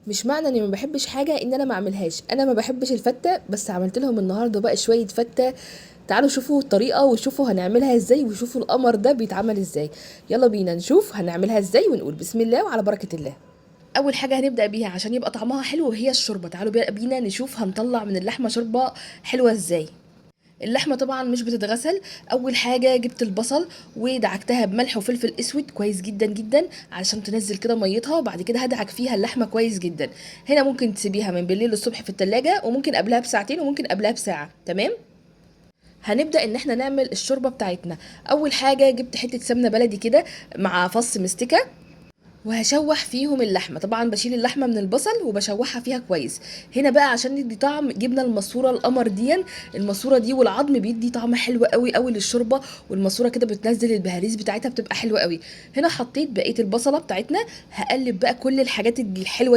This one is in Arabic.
مش معنى اني ما بحبش حاجه ان انا ما اعملهاش. انا ما بحبش الفته، بس عملت لهم النهارده بقى شويه فته. تعالوا شوفوا الطريقه وشوفوا هنعملها ازاي وشوفوا القمر ده بيتعمل ازاي. يلا بينا نشوف هنعملها ازاي ونقول بسم الله وعلى بركه الله. اول حاجه هنبدا بيها عشان يبقى طعمها حلو وهي الشوربه. تعالوا بينا نشوف هنطلع من اللحمه شوربه حلوه ازاي. اللحمه طبعا مش بتتغسل. اول حاجه جبت البصل ودعكتها بملح وفلفل اسود كويس جدا جدا علشان تنزل كده ميتها، وبعد كده هدعك فيها اللحمه كويس جدا. هنا ممكن تسيبيها من بالليل للصبح في التلاجة، وممكن قبلها بساعتين وممكن قبلها بساعه. تمام. هنبدا ان احنا نعمل الشوربه بتاعتنا. اول حاجه جبت حته سمنه بلدي كده مع فص مستكه، وهشوح فيهم اللحمه. طبعا بشيل اللحمه من البصل وبشوحها فيها كويس. هنا بقى عشان ندي طعم جبنا الماسوره القمر دي. الماسوره دي والعظم بيدي طعم حلو قوي قوي للشوربه، والماسوره كده بتنزل البهاريز بتاعتها بتبقى حلوه قوي. هنا حطيت بقيه البصله بتاعتنا. هقلب بقى كل الحاجات الحلوه دي